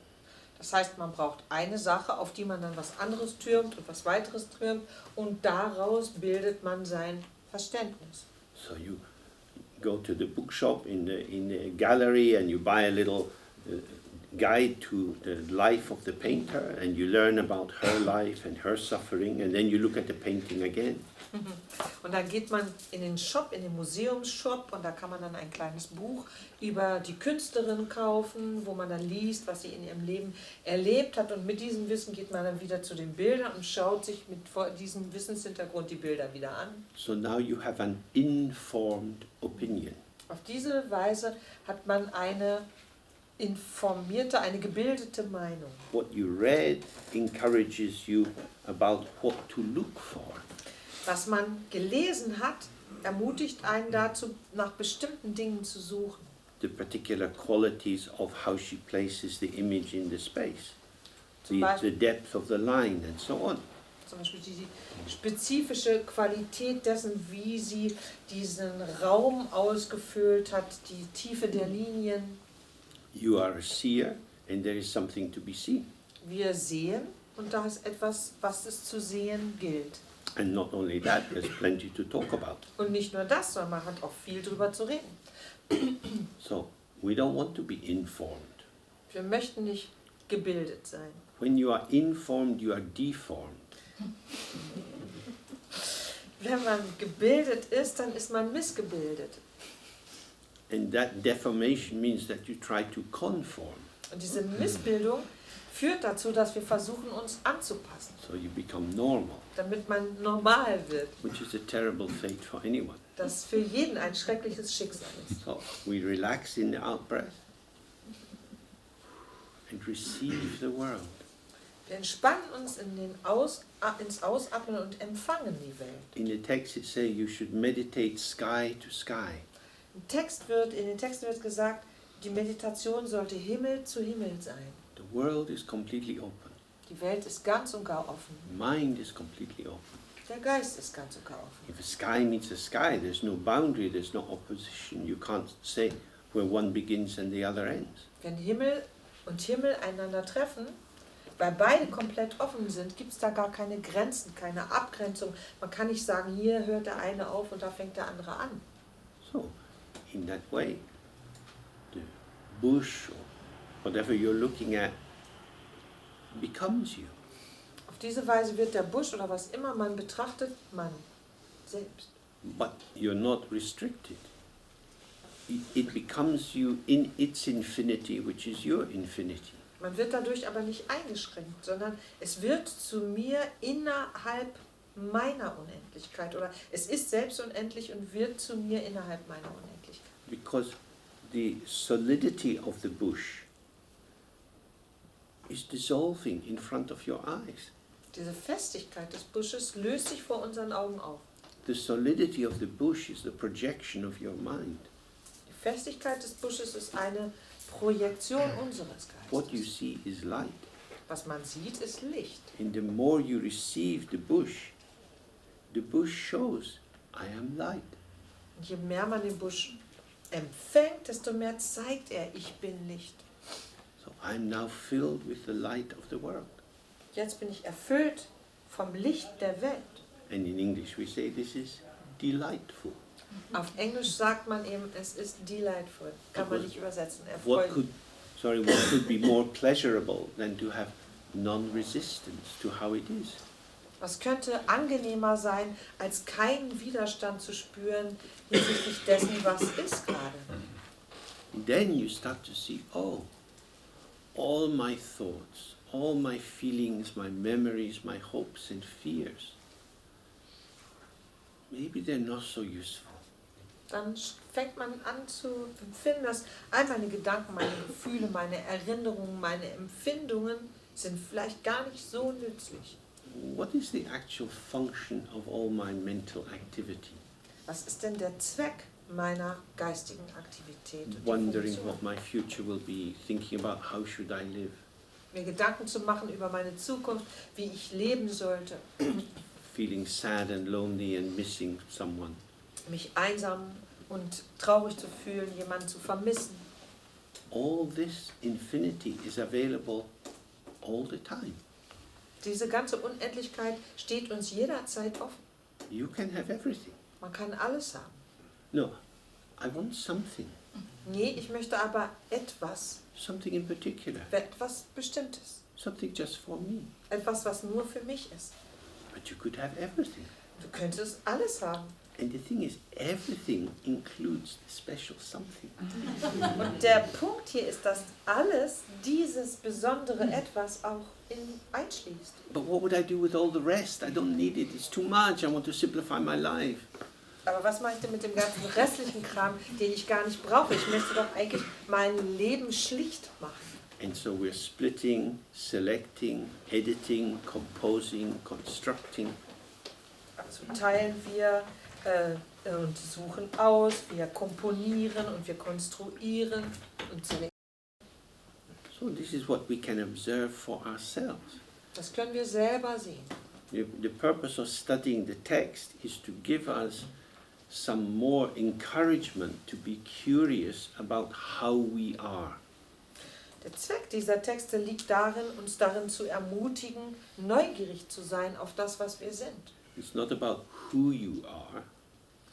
Das heißt, man braucht eine Sache, auf die man dann was anderes türmt und was weiteres türmt und daraus bildet man sein Verständnis. So you go to the bookshop in the gallery and you buy a little guide to the life of the painter and you learn about her life and her suffering and then you look at the painting again. Und dann geht man in den Shop, in den Museumsshop und da kann man dann ein kleines Buch über die Künstlerin kaufen, wo man dann liest, was sie in ihrem Leben erlebt hat und mit diesem Wissen geht man dann wieder zu den Bildern und schaut sich mit diesem Wissenshintergrund die Bilder wieder an. So now you have an informed opinion. Auf diese Weise hat man eine informierte, eine gebildete Meinung. What you read encourages you about what to look for. Was man gelesen hat, ermutigt einen dazu, nach bestimmten Dingen zu suchen. The particular qualities of how she places the image in the space, the depth of the line and so on. Zum Beispiel die spezifische Qualität dessen, wie sie diesen Raum ausgefüllt hat, die Tiefe der Linien. You are a seer and there is something to be seen. Wir sehen und da ist etwas, was es zu sehen gilt. And not only that, there's plenty to talk about. Und nicht nur das, sondern man hat auch viel drüber zu reden. So, we don't want to be informed. Wir möchten nicht gebildet sein. When you are informed, you are deformed. Wenn man gebildet ist, dann ist man missgebildet. And that deformation means that you try to conform. Und diese Missbildung führt dazu, dass wir versuchen, uns anzupassen, So you become normal, damit man normal wird. which is a terrible fate for anyone. Das für jeden ein schreckliches Schicksal ist. So we relax in the out-breath and receive the world. Wir entspannen uns ins Ausatmen und empfangen die Welt. In the text it says you should meditate sky to sky. In den Texten wird gesagt, die Meditation sollte Himmel zu Himmel sein. The world is completely open. Die Welt ist ganz und gar offen. Mind is completely open. Der Geist ist ganz und gar offen. If a sky meets a sky, there's no boundary, there's no opposition. You can't say where one begins and the other ends. Wenn Himmel und Himmel einander treffen, weil beide komplett offen sind, gibt es da gar keine Grenzen, keine Abgrenzung. Man kann nicht sagen, hier hört der eine auf und da fängt der andere an. So, in that way, the bush or whatever you're looking at becomes you. Auf diese Weise wird der Busch oder was immer man betrachtet, man selbst. But you're not restricted. It becomes you in its infinity, which is your infinity. Man wird dadurch aber nicht eingeschränkt, sondern es wird zu mir innerhalb meiner Unendlichkeit oder es ist selbst unendlich und wird zu mir innerhalb meiner Unendlichkeit. Because the solidity of the bush is dissolving in front of your eyes. Diese Festigkeit des Busches löst sich vor unseren Augen auf. The solidity of the bush is the projection of your mind. Die Festigkeit des Busches ist eine Projektion unseres What you Geistes. see is light. Was man sieht, ist Licht. And the more you receive the bush shows, I am light. Und je mehr man den Busch empfängt, desto mehr zeigt er, ich bin Licht. So I'm now filled with the light of the world. Jetzt bin ich erfüllt vom Licht der Welt. And in English we say this is delightful. Auf Englisch sagt man eben, es ist delightful. Kann man nicht übersetzen. What Erfreulich. could be more pleasurable than to have non-resistance to how it is? Was könnte angenehmer sein, als keinen Widerstand zu spüren hinsichtlich dessen, was ist gerade? Then you start to see, oh, all my thoughts, all my feelings, my memories, my hopes and fears, maybe they're not so useful. Dann fängt man an zu empfinden, dass all meine Gedanken, meine Gefühle, meine Erinnerungen, meine Empfindungen sind vielleicht gar nicht so nützlich. What is the actual function of all my mental activity? Was ist denn der Zweck meiner geistigen Aktivität? und die Wondering Funktion? what my future will be, thinking about how should I live, Mir Gedanken zu machen über meine Zukunft, wie ich leben sollte, feeling sad and lonely and missing someone. mich einsam und traurig zu fühlen, jemanden zu vermissen. All this infinity is available all the time. Diese ganze Unendlichkeit steht uns jederzeit offen. You can have everything. Man kann alles haben. No, I want something, Nee, ich möchte aber etwas, something in particular, etwas Bestimmtes. something just for me. Etwas, was nur für mich ist. But you could have everything. Du könntest alles haben. And the thing is, everything includes the special something. Und der Punkt hier ist, dass alles dieses besondere Etwas auch einschließt. But what would I do with all the rest? I don't need it. It's too much. I want to simplify my life. Aber was mache ich denn mit dem ganzen restlichen Kram, den ich gar nicht brauche? Ich möchte doch eigentlich mein Leben schlicht machen. And so we're splitting, selecting, editing, composing, constructing. Also teilen wir und suchen aus, wir komponieren und wir konstruieren und selektieren. So this is what we can observe for ourselves. Das können wir selber sehen. The purpose of studying the text is to give us some more encouragement to be curious about how we are. Der Zweck dieser Texte liegt darin, uns darin zu ermutigen, neugierig zu sein auf das, was wir sind. It's not about who you are,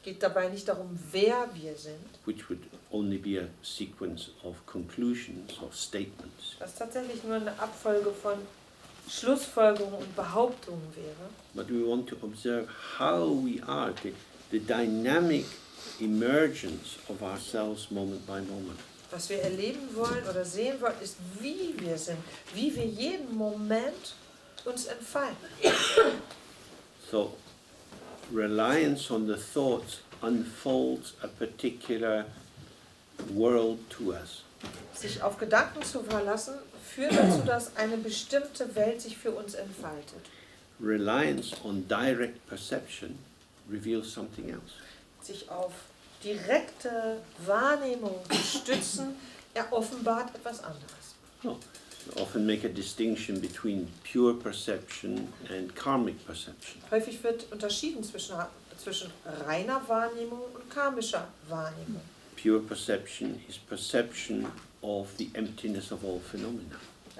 Geht dabei nicht darum, wer wir sind, which would only be a sequence of conclusions or statements. was tatsächlich nur eine Abfolge von Schlussfolgerungen und Behauptungen wäre, But we want to observe how we are, the dynamic emergence of ourselves moment by moment. was wir erleben wollen oder sehen wollen, ist, wie wir sind, wie wir jeden Moment uns entfalten. So, reliance on the thoughts unfolds a particular world to us. Sich auf Gedanken zu verlassen, führt dazu, dass eine bestimmte Welt sich für uns entfaltet. Reliance on direct perception reveals something else. Sich auf direkte Wahrnehmung stützen, er offenbart etwas anderes. Oh, we often make a distinction between pure perception and karmic perception. Häufig wird unterschieden zwischen reiner Wahrnehmung und karmischer Wahrnehmung. Pure perception is perception of the emptiness of all phenomena.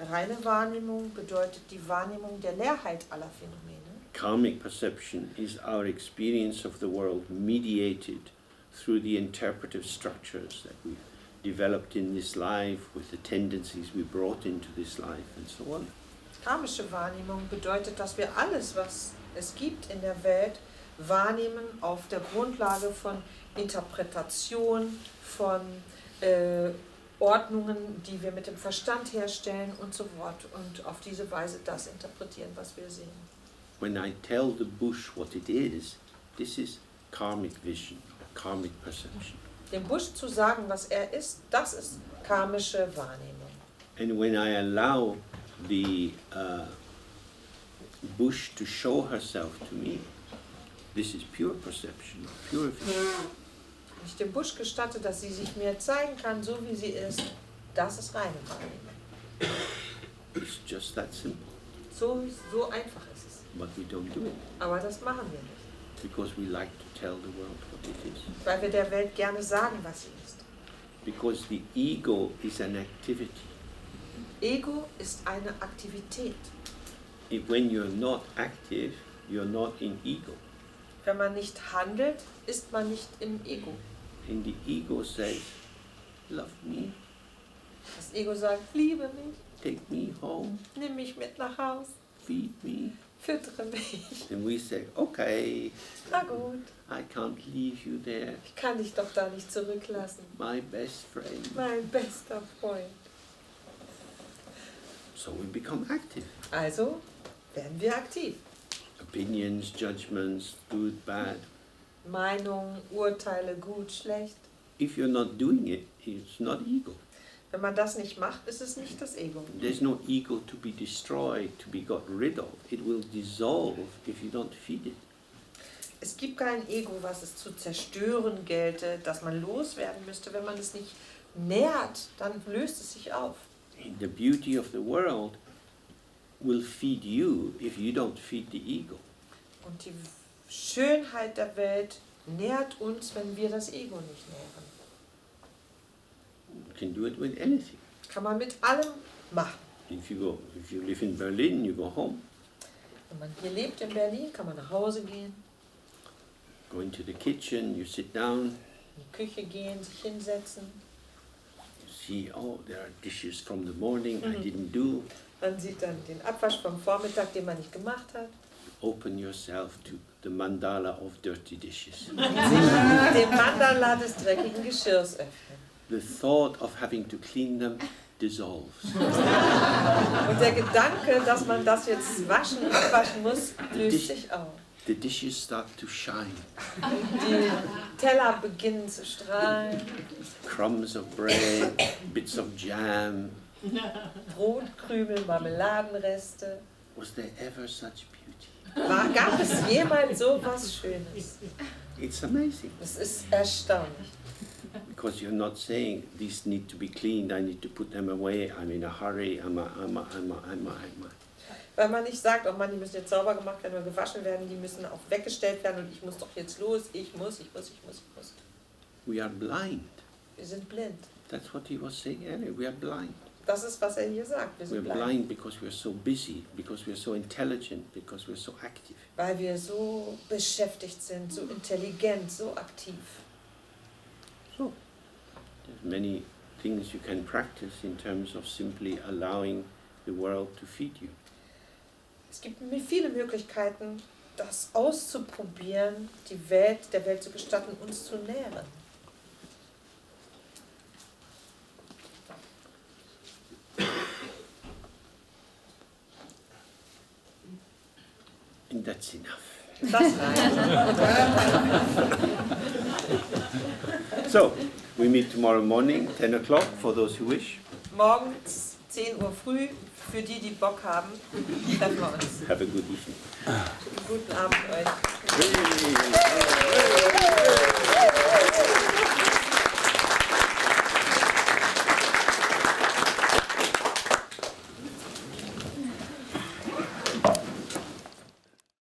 Reine Wahrnehmung bedeutet die Wahrnehmung der Leerheit aller Phänomene. Karmic perception is our experience of the world mediated through the interpretive structures that we've developed in this life, with the tendencies we brought into this life, and so on. Karmische Wahrnehmung bedeutet, dass wir alles, was es gibt in der Welt, wahrnehmen auf der Grundlage von Interpretation, von Ordnungen, die wir mit dem Verstand herstellen und so fort und auf diese Weise das interpretieren, was wir sehen. when I tell the bush what it is, this is karmic vision, karmic perception. Dem Busch zu sagen, was er ist, das ist karmische Wahrnehmung. And when I allow the bush to show herself to me, this is pure perception, pure vision. Wenn ich dem Busch gestatte, dass sie sich mir zeigen kann, so wie sie ist, das ist reine Wahrnehmung. It's just that simple. So einfach ist es. But we don't do it Aber das machen wir nicht, because we like to tell the world what it is. weil wir der Welt gerne sagen, was sie ist. Because the ego is an activity. Ego ist eine Aktivität. When you're not active, you're not in ego. Wenn man nicht handelt, ist man nicht im Ego. And the ego says, love me, Das Ego sagt, liebe mich, take me home, nimm mich mit nach Haus, feed me. füttere mich. And we say, okay, Na gut, I can't leave you there, ich kann dich doch da nicht zurücklassen. my best friend. Mein bester Freund. So we become active. Also werden wir aktiv. Opinions, judgments, good, bad. Meinungen, Urteile, gut, schlecht. If you're not doing it, it's not ego. Wenn man das nicht macht, ist es nicht das Ego. There's no ego to be destroyed, to be got rid of. It will dissolve if you don't feed it. Es gibt kein Ego, was es zu zerstören gelte, das man loswerden müsste. Wenn man es nicht nährt, dann löst es sich auf. The beauty of the world will feed you if you don't feed the ego. Und die Schönheit der Welt nährt uns, wenn wir das Ego nicht nähren. You can do it with anything. Kann man mit allem machen. If you live in Berlin, you go home. Wenn man hier lebt in Berlin, kann man nach Hause gehen, Go into the kitchen, you sit down, in die Küche gehen, sich hinsetzen. you see, oh, there are dishes from the morning I didn't do. Man sieht dann den Abwasch vom Vormittag, den man nicht gemacht hat. Open yourself to the mandala of dirty dishes. Den Mandala des dreckigen Geschirrs öffnen. The thought of having to clean them dissolves. Und der Gedanke, dass man das jetzt waschen und abwaschen muss, löst sich auf. The dishes start to shine. Die Teller beginnen zu strahlen. Crumbs of bread, bits of jam. Brotkrümel, Marmeladenreste. Was there ever such beauty? Gab es jemals so was Schönes? It's amazing. Das ist erstaunlich. Because you're not saying, these need to be cleaned, I need to put them away, I'm in a hurry, I'm a. Weil man nicht sagt, oh Mann, die müssen jetzt sauber gemacht werden oder gewaschen werden, die müssen auch weggestellt werden und ich muss doch jetzt los, ich muss. We are blind. Wir sind blind. That's what he was saying earlier, we are blind. Das ist, was er hier sagt. Wir We're sind blind. blind because we're so busy, because we're so intelligent, because we're so active. Weil wir so beschäftigt sind, so intelligent, so aktiv. So, there's many things you can practice in terms of simply allowing the world to feed you. Es gibt viele Möglichkeiten, das auszuprobieren, der Welt zu gestatten, uns zu nähren. And that's enough. Das reicht. So, we meet tomorrow morning, 10 o'clock, for those who wish. Morgens 10 Uhr früh, für die, die Bock haben, treffen wir uns. Have a good evening. Guten Abend euch. Hey.